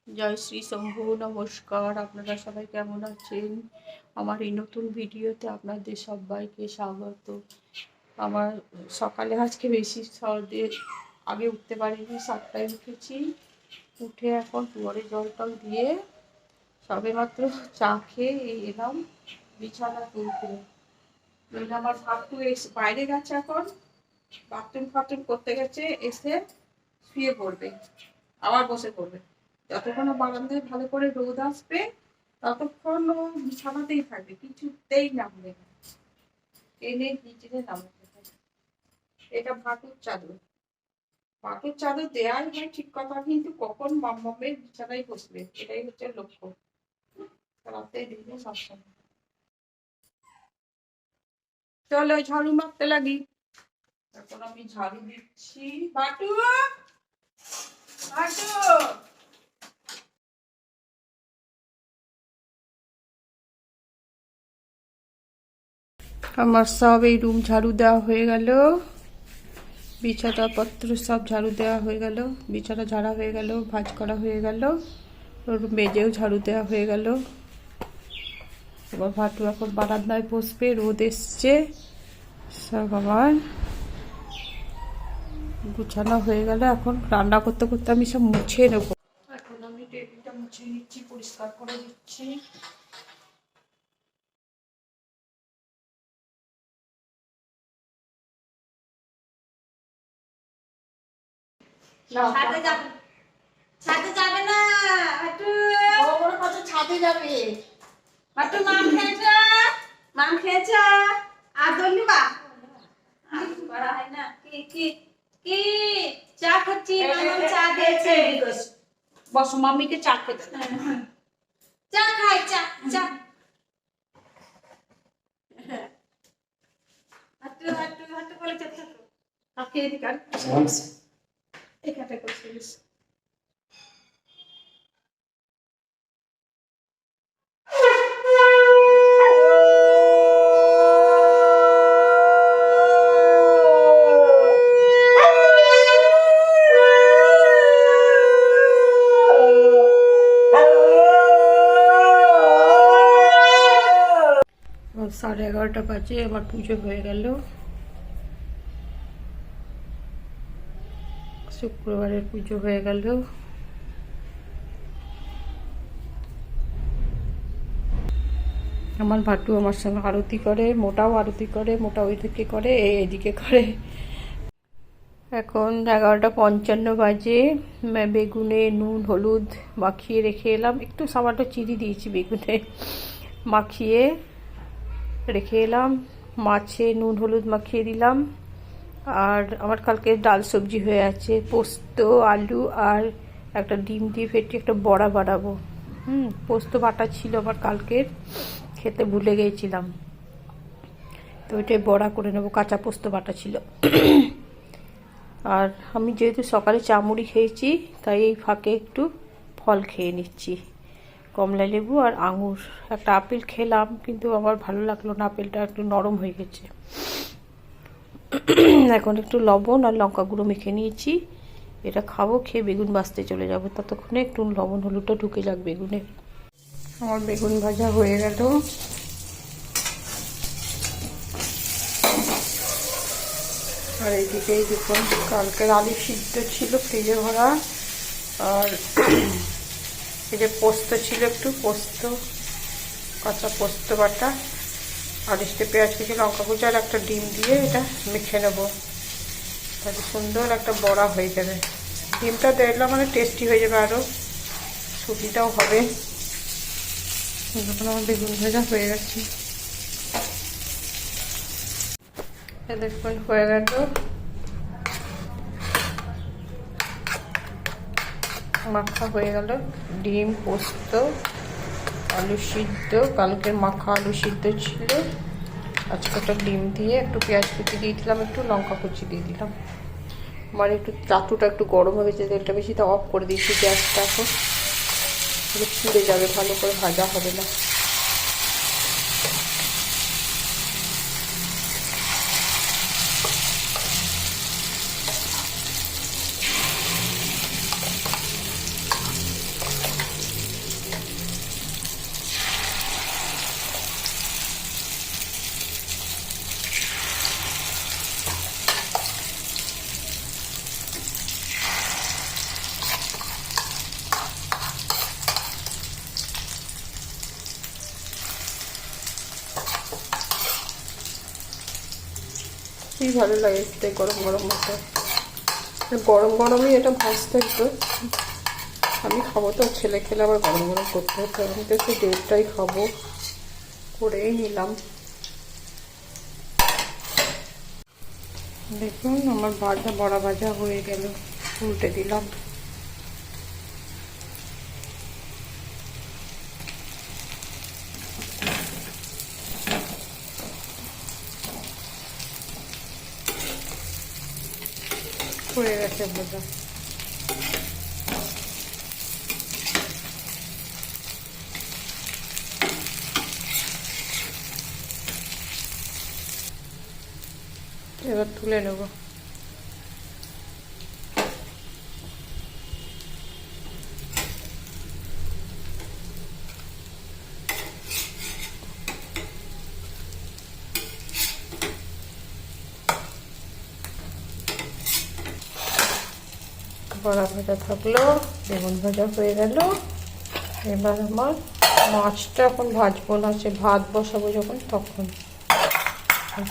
জয় শ্রী শম্ভু। নমস্কার, আপনারা সবাই কেমন আছেন? আমার এই নতুন ভিডিওতে আপনাদের সবাইকে স্বাগত। আমার সকালে আজকে বেশি আগে উঠতে পারিনি, 7টায় উঠেছি। উঠে এখন দুয়ারে জল টল দিয়ে সবে মাত্র চা খেয়ে এলাম বিছানা তুলতে। আমার ভাবটু বাইরে গেছে, এখন বাথরুম করতে গেছে, এসে শুয়ে পড়বে, আবার বসে পড়বে। যতক্ষণ বারান্দায় ভালো করে রোদ আসবে ততক্ষণ ও বিছানাতেই থাকবে, কিছুতেই নামবে না, টেনে নিচে নামবে। এটা ভাটুর চাদর দেওয়াই হয় ঠিক কথা, কিন্তু কখন মাম্মামের বিছানায় বসবে এটাই হচ্ছে লক্ষ্য। রাতে দিনে সবসময়। চলো ঝাড়ু মারতে লাগি। এখন আমি ঝাড়ু দিচ্ছি। বাটু বাটু আমার সব এই রুম ঝাড়ু দেওয়া হয়ে গেল, বিছানাপত্র সব ঝাড়ু দেওয়া হয়ে গেল, বিছানা ঝাড়া হয়ে গেল, ভাঁজ করা হয়ে গেল, মেজেও ঝাড়ু দেওয়া হয়ে গেল। এবার ভাটু এখন বারান্দায় বসবে, রোদ এসছে, সব আমার গুছানো হয়ে গেল। এখন রান্না করতে করতে আমি সব মুছে নেবো। এখন আমি টেবিলটা মুছে নিচ্ছি, পরিষ্কার করে দিচ্ছি। ছাদে যাবে, ছাদে যাবে না হাটু, কত ছাদে যাবে? হাটু মাম খেয়েছে আর দলি বা করা হয় না। কি কি কি চা খাচ্ছি, মাম চা দিয়েছে। বসো, মাম্মিকে চা খেতে চা খাই, চা চা। হাটু হাটু হাটু বলে চা থাকো। কাকে এদিকে এখানটা করছে। সাড়ে 11টা বাজে, আমার পুজো হয়ে গেল। শুক্রবারের পুজো হয়ে গেল। আমার ভাটু আমার সঙ্গে আরতি করে, মোটাও আরতি করে, মোটা ওইদিকে করে, এদিকে করে। এখন 11টা 55 বাজে। বেগুনে নুন হলুদ মাখিয়ে রেখে এলাম, একটু সামান্য চিনি দিয়েছি বেগুনে, মাখিয়ে রেখে এলাম। মাছে নুন হলুদ মাখিয়ে দিলাম। আর আমার কালকে ডাল সবজি হয়ে আছে, পোস্ত আলু আর একটা ডিম দিয়ে ফেটিয়ে একটা বড়া বানাবো। পোস্ত বাটা ছিল আমার কালকের, খেতে ভুলে গিয়েছিলাম, তো ওইটাই বড়া করে নেবো, কাঁচা পোস্ত বাটা ছিল। আর আমি যেহেতু সকালে চা মুড়ি খেয়েছি, তাই এই ফাঁকে একটু ফল খেয়ে নিচ্ছি, কমলা লেবু আর আঙুর। একটা আপেল খেলাম, কিন্তু আমার ভালো লাগলো না, আপেলটা একটু নরম হয়ে গেছে। এখন একটু লবণ আর লঙ্কা গুঁড়ো মেখে নিয়েছি, এটা খাবো, খেয়ে বেগুন ভাজতে চলে যাবো। ততক্ষণে একটু লবণ হলুদটা ঢুকে যাক বেগুনে। আমার বেগুন ভাজা হয়ে গেল। আর এইদিকে দেখুন, কালকের আলু সিদ্ধ ছিল ফ্রিজে ভরা, আর এই যে পোস্ত ছিল, একটু পোস্ত, কাঁচা পোস্ত বাটা, আর পেঁয়াজ কুচি, লঙ্কা কুচি আর একটা ডিম দিয়ে এটা মেখে নেবো, তাহলে সুন্দর একটা বড়া হয়ে যাবে। ডিমটা দিলে মানে টেস্টি হয়ে যাবে, আরও সুবিধাও হবে। আমার বেগুন ভাজা হয়ে গেছে, দেখুন হয়ে গেল। মাখা হয়ে গেল, ডিম পোস্ত আলু সিদ্ধ, কালকের মাখা আলু সিদ্ধ ছিল, আজকে একটা ডিম দিয়ে একটু পেঁয়াজ কুচি দিয়ে দিলাম, একটু লঙ্কা কুচি দিয়ে দিলাম। মানে একটু চাটুটা একটু গরম হয়ে গেছে, তেলটা বেশি, তা অফ করে দিয়েছি গ্যাসটা, এখন পুড়ে যাবে, ভালো করে ভাজা হবে না। বেশি ভালো লাগে খেতে গরম গরম মতো। গরম গরমই এটা ভাজতে একটু, আমি খাবো তো, ছেলে খেলে আবার গরম গরম করতে হতো। আমি তো একটু দেড়টাই খাবো, করেই নিলাম। দেখুন আমার বড়া ভাজা হয়ে গেল, উল্টে দিলাম। হয়ে গেছে ভাজা। এবার তুলে নেব। বড়া ভাজা থাকলো, বেগুন ভাজা হয়ে গেল। এবার আমার মাছটা এখন ভাজবো না, সে ভাত বসাবো যখন তখন।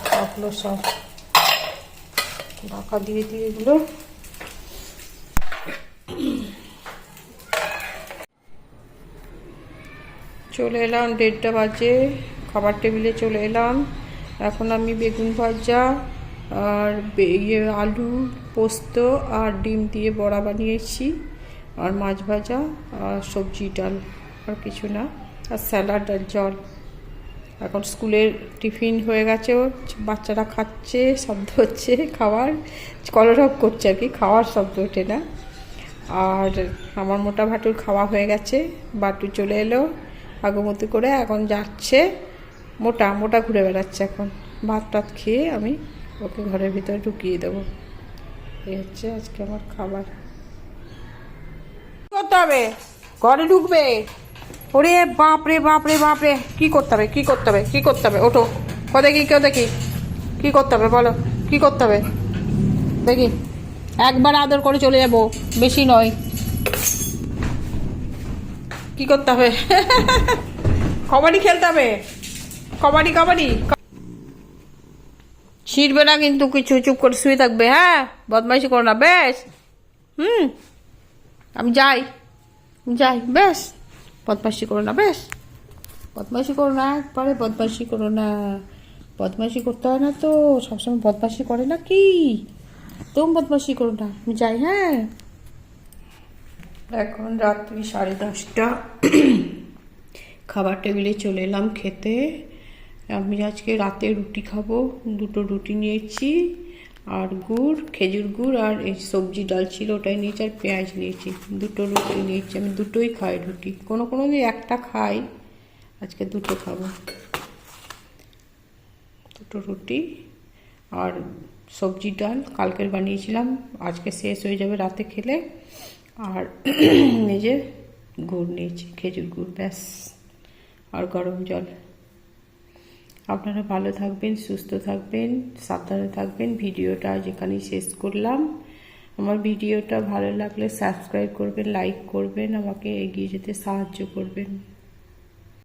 থাকলো সব ঢাকা দিয়ে দিয়ে এগুলো। চলে এলাম, 1:30 বাজে, খাবার টেবিলে চলে এলাম। এখন আমি বেগুন ভাজা আর আলু পোস্ত আর ডিম দিয়ে বড়া বানিয়েছি, আর মাছ ভাজা আর সবজি ডাল, আর কিছু না, আর স্যালাড আর জল। এখন স্কুলের টিফিন হয়ে গেছে, বাচ্চারা খাচ্ছে, শব্দ হচ্ছে খাওয়ার, কলরব করছে আর কি, খাওয়ার শব্দ ওঠে না। আর আমার মোটা ভাটুর খাওয়া হয়ে গেছে, বাটু চলে এলো আগমতি করে, এখন যাচ্ছে মোটা মোটা ঘুরে বেড়াচ্ছে। এখন ভাত টাত খেয়ে আমি ওকে ঘরের ভিতরে ঢুকিয়ে দেবো। এই হচ্ছে আজকে আমার খাবার। করতে হবে, ঘরে ঢুকবে। ওরে বাপরে বাপরে বাপরে, কি করতে হবে, কি করতে হবে, কি করতে হবে? ওঠো, দেখি কেউ দেখি কি করতে হবে, বলো কি করতে হবে দেখি। একবার আদর করে চলে যাবো, বেশি নয়। কি করতে হবে? কবাডি খেলতে হবে, কবাডি কবাডি। ছিঁড়বে না কিন্তু কিছু, চুপ করে শুয়ে থাকবে। হ্যাঁ, বদমাইশি করো না, বেশ। আমি যাই যাই, বেশ। বদমাইশি করো না, বেশ। বদমাইশি করো না, একবারে বদমাইশি করো না। বদমাইশি করতে হয় না তো, সবসময় বদমাইশি করে না কি? একদম বদমাইশি করো না, আমি যাই। হ্যাঁ, এখন রাত্রি 10:30। খাবার টেবিলে চলে এলাম খেতে। আমি আজকে রাতে রুটি খাবো, 2টো রুটি নিয়েছি, আর গুড়, খেজুর গুড়, আর এই সবজি ডাল ছিল ওটাই নিয়েছি, আর পেঁয়াজ নিয়েছি। 2টো রুটি নিয়েছি, আমি 2টোই খাই রুটি, কোনো কোনো দিন একটা খাই, আজকে 2টো খাবো। 2টো রুটি আর সবজি ডাল কালকের বানিয়েছিলাম, আজকে শেষ হয়ে যাবে রাতে খেলে। আর নিজে গুড় নিয়েছি, খেজুর গুড়, ব্যাস, আর গরম জল। আপনারা ভালো থাকবেন, সুস্থ থাকবেন, সাবধানে থাকবেন। ভিডিওটা আজ এখানেই শেষ করলাম। আমার ভিডিওটা ভালো লাগলে সাবস্ক্রাইব করবেন, লাইক করবেন, আমাকে এগিয়ে যেতে সাহায্য করবেন।